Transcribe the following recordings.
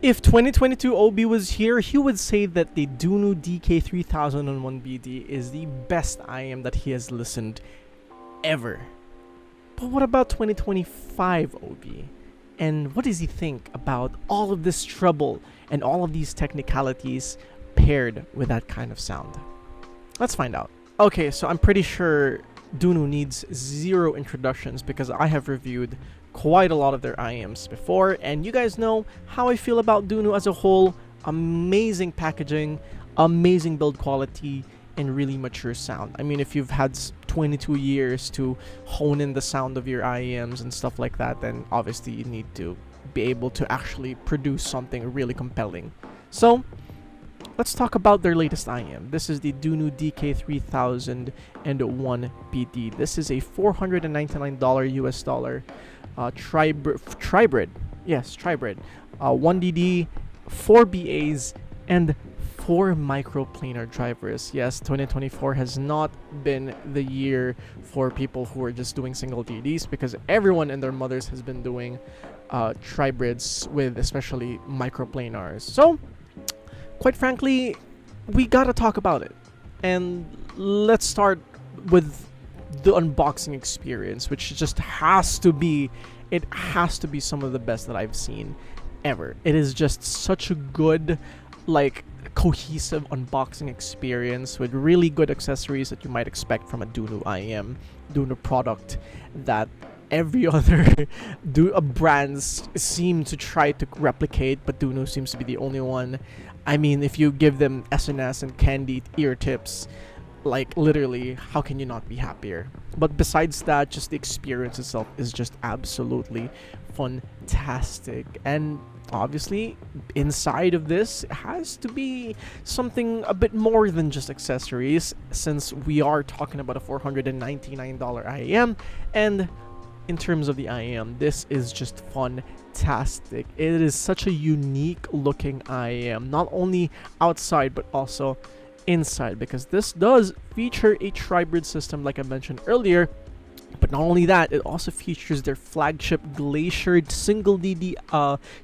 If 2022 OB was here, he would say that the Dunu DK3001BD is the best IM that he has listened ever. But what about 2025 OB? And what does he think about all of this trouble and all of these technicalities paired with that kind of sound? Let's find out. Okay, so I'm pretty sure Dunu needs zero introductions because I have reviewed quite a lot of their IMs before, and you guys know how I feel about Dunu as a whole. Amazing packaging, amazing build quality, and really mature sound. I mean, if you've had 22 years to hone in the sound of your IEMs and stuff like that, then obviously you need to be able to actually produce something really compelling. So let's talk about their latest IM. This is the Dunu DK3001BD. This is a $499 US dollar tribrid. Yes, tribrid. 1DD, 4 BAs, and 4 microplanar drivers. Yes, 2024 has not been the year for people who are just doing single DDs because everyone and their mothers has been doing tribrids with especially microplanars. So, quite frankly, we gotta talk about it. And let's start with the unboxing experience, which just has to be some of the best that I've seen ever. It is just such a good, like, cohesive unboxing experience with really good accessories that you might expect from a Dunu IM, Dunu product that every other brands seem to try to replicate, but Dunu seems to be the only one. I mean, if you give them SNS and candy ear tips, like, literally, how can you not be happier? But besides that, just the experience itself is just absolutely fantastic. And obviously, inside of this has to be something a bit more than just accessories, since we are talking about a $499 IAM. And in terms of the IAM, this is just fantastic. It is such a unique looking IAM, not only outside but also inside, because this does feature a tribrid system like I mentioned earlier. But not only that, it also features their flagship Glacier single DD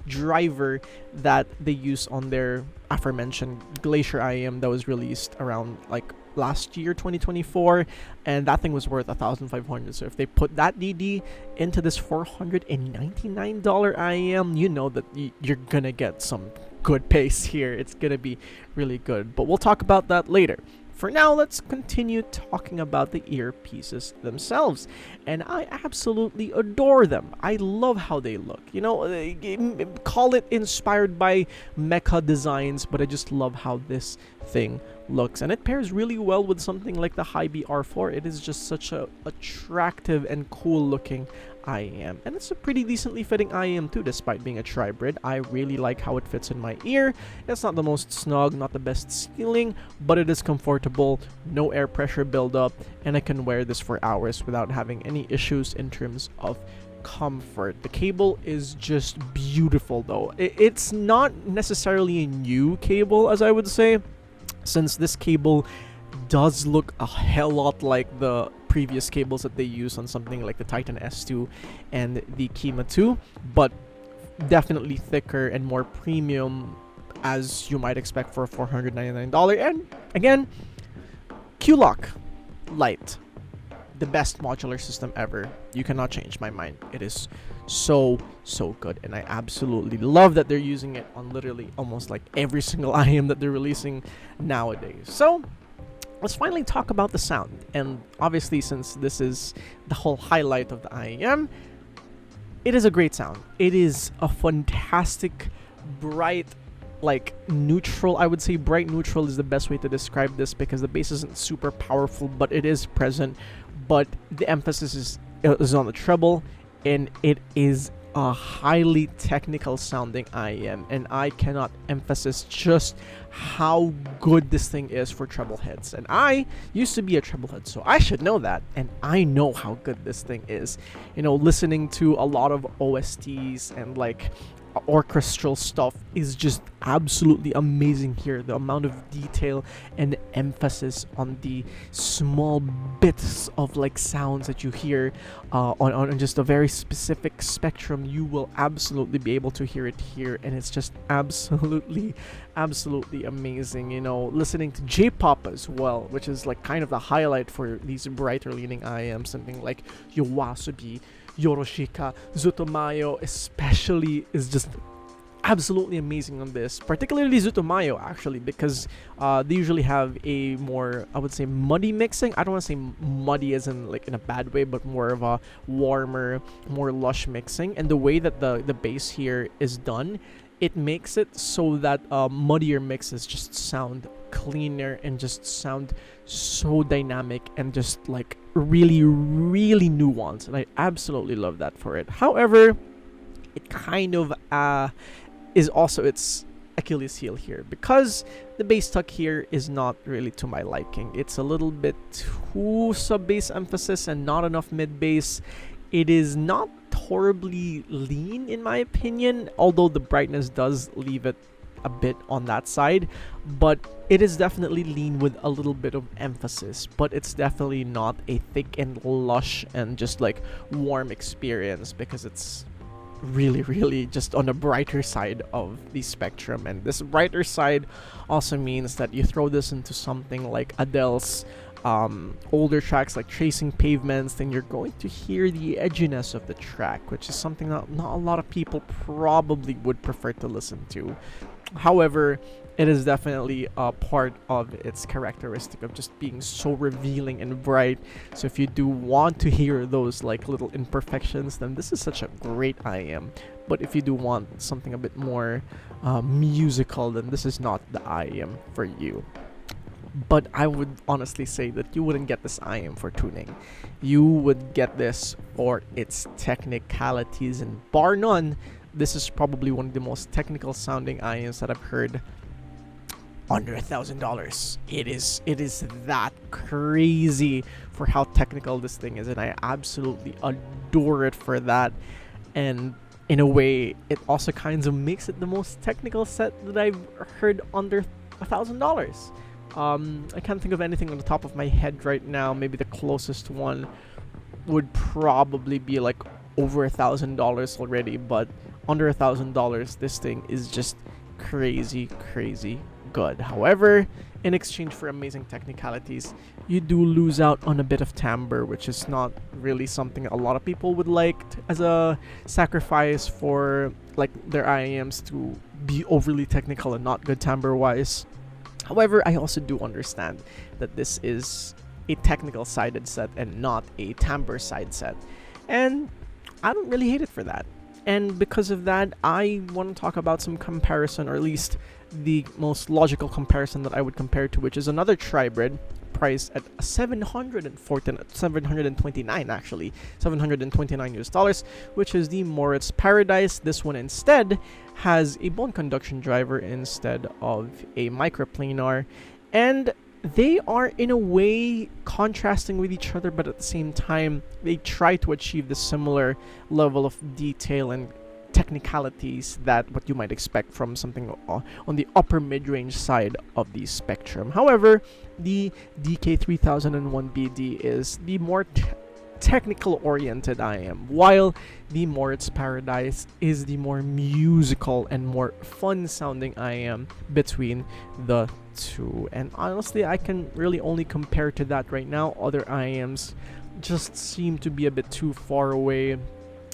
driver that they use on their aforementioned Glacier IM that was released around like last year, 2024, and that thing was worth $1,500. So if they put that DD into this $499 IM, you know that you're gonna get some good pace here. It's gonna be really good, but we'll talk about that later. For now, let's continue talking about the earpieces themselves, and I absolutely adore them. I love how they look. You know, call it inspired by mecha designs, but I just love how this thing looks, and it pairs really well with something like the Hy-B R4. It is just such a attractive and cool looking IM, and it's a pretty decently fitting IM too, despite being a tribrid. I really like how it fits in my ear. It's not the most snug, not the best sealing, but it is comfortable, no air pressure buildup, and I can wear this for hours without having any issues in terms of comfort. The cable is just beautiful though. It's not necessarily a new cable, as I would say, since this cable does look a hell lot like the previous cables that they use on something like the Titan S2 and the Kima 2, but definitely thicker and more premium, as you might expect for a $499. And again, Q-Lock Lite, the best modular system ever. You cannot change my mind. It is so good, and I absolutely love that they're using it on literally almost like every single IM that they're releasing nowadays. So let's finally talk about the sound. And obviously, since this is the whole highlight of the IM, it is a great sound. It is a fantastic, bright, like neutral. I would say bright neutral is the best way to describe this, because the bass isn't super powerful, but it is present. But the emphasis is on the treble, and it is a highly technical sounding IM, and I cannot emphasize just how good this thing is for treble heads. And I used to be a treble head, so I should know that, and I know how good this thing is. You know, listening to a lot of OSTs and like orchestral stuff is just absolutely amazing here. The amount of detail and emphasis on the small bits of like sounds that you hear on just a very specific spectrum, you will absolutely be able to hear it here, and it's just absolutely amazing. You know, listening to J-pop as well, which is like kind of the highlight for these brighter leaning IAMs, something like Yowasobi, Yoroshika, Zutomayo especially is just absolutely amazing on this, particularly Zutomayo actually, because they usually have a more, I would say, muddy mixing. I don't want to say muddy as in like in a bad way, but more of a warmer, more lush mixing. And the way that the bass here is done, it makes it so that muddier mixes just sound cleaner and just sound so dynamic and just like really nuanced, and I absolutely love that for it. However, it kind of is also its Achilles heel here, because the bass tuck here is not really to my liking. It's a little bit too sub-bass emphasis and not enough mid-bass. It is not horribly lean in my opinion, although the brightness does leave it a bit on that side, but it is definitely lean with a little bit of emphasis, but it's definitely not a thick and lush and just like warm experience, because it's really just on the brighter side of the spectrum. And this brighter side also means that you throw this into something like Adele's older tracks like Tracing Pavements, then you're going to hear the edginess of the track, which is something that not a lot of people probably would prefer to listen to. However, it is definitely a part of its characteristic of just being so revealing and bright. So if you do want to hear those like little imperfections, then this is such a great IAM. But if you do want something a bit more musical, then this is not the IAM for you. But I would honestly say that you wouldn't get this IAM for tuning. You would get this for its technicalities, and bar none, this is probably one of the most technical sounding IAMs that I've heard under $1,000. It is that crazy for how technical this thing is, and I absolutely adore it for that. And in a way, it also kind of makes it the most technical set that I've heard under $1,000. I can't think of anything on the top of my head right now. Maybe the closest one would probably be like over $1,000 already, but under $1,000, this thing is just crazy good. However, in exchange for amazing technicalities, you do lose out on a bit of timbre, which is not really something a lot of people would like as a sacrifice for like their IAMs to be overly technical and not good timbre wise. However, I also do understand that this is a technical sided set and not a timbre side set, and I don't really hate it for that. And because of that, I want to talk about some comparison, or at least the most logical comparison that I would compare to, which is another Treblehead priced at $729 actually, $729 US, which is the Moritz Paradise. This one instead has a bone conduction driver instead of a microplanar, and they are in a way contrasting with each other, but at the same time they try to achieve the similar level of detail and technicalities that what you might expect from something on the upper mid-range side of the spectrum. However, the DK3001BD is the more technical oriented IAM, while the Moritz Paradise is the more musical and more fun sounding IAM between the two. And honestly, I can really only compare to that right now. Other IAMs just seem to be a bit too far away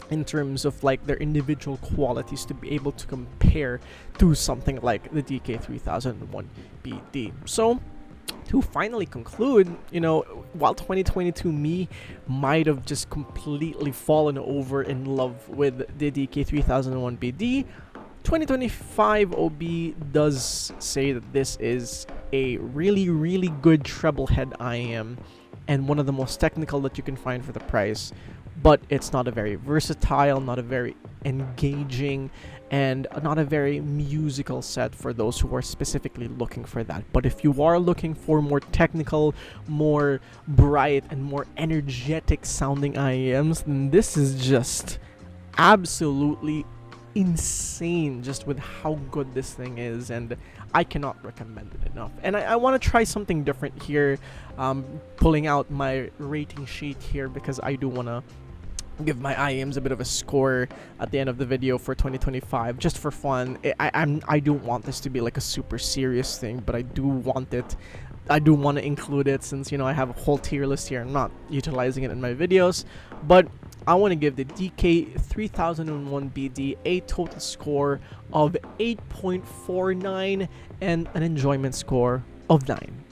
in terms of like their individual qualities to be able to compare to something like the DK3001BD. So to finally conclude, you know, while 2022 me might have just completely fallen over in love with the DK3001BD, 2025 OB does say that this is a really good Treblehead IAM and one of the most technical that you can find for the price, but it's not a very versatile, not a very engaging, and not a very musical set for those who are specifically looking for that. But if you are looking for more technical, more bright, and more energetic sounding IAMs, then this is just absolutely insane just with how good this thing is, and I cannot recommend it enough. And I want to try something different here, pulling out my rating sheet here because I do want to give my IEMs a bit of a score at the end of the video for 2025, just for fun. I don't want this to be like a super serious thing, but I do want to include it since, you know, I have a whole tier list here. I'm not utilizing it in my videos, but I want to give the DK3001BD a total score of 8.49 and an enjoyment score of 9,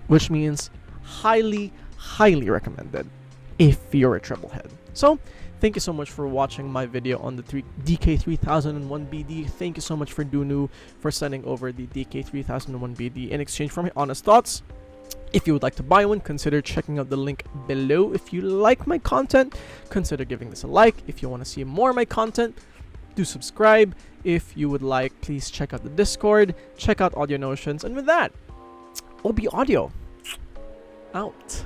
which means highly recommended if you're a Treblehead. So thank you so much for watching my video on the DK3001BD. Thank you so much for Dunu for sending over the DK3001BD in exchange for my honest thoughts. If you would like to buy one, consider checking out the link below. If you like my content, consider giving this a like. If you want to see more of my content, do subscribe. If you would like, please check out the Discord, check out Audio Notions, and with that, obodio out.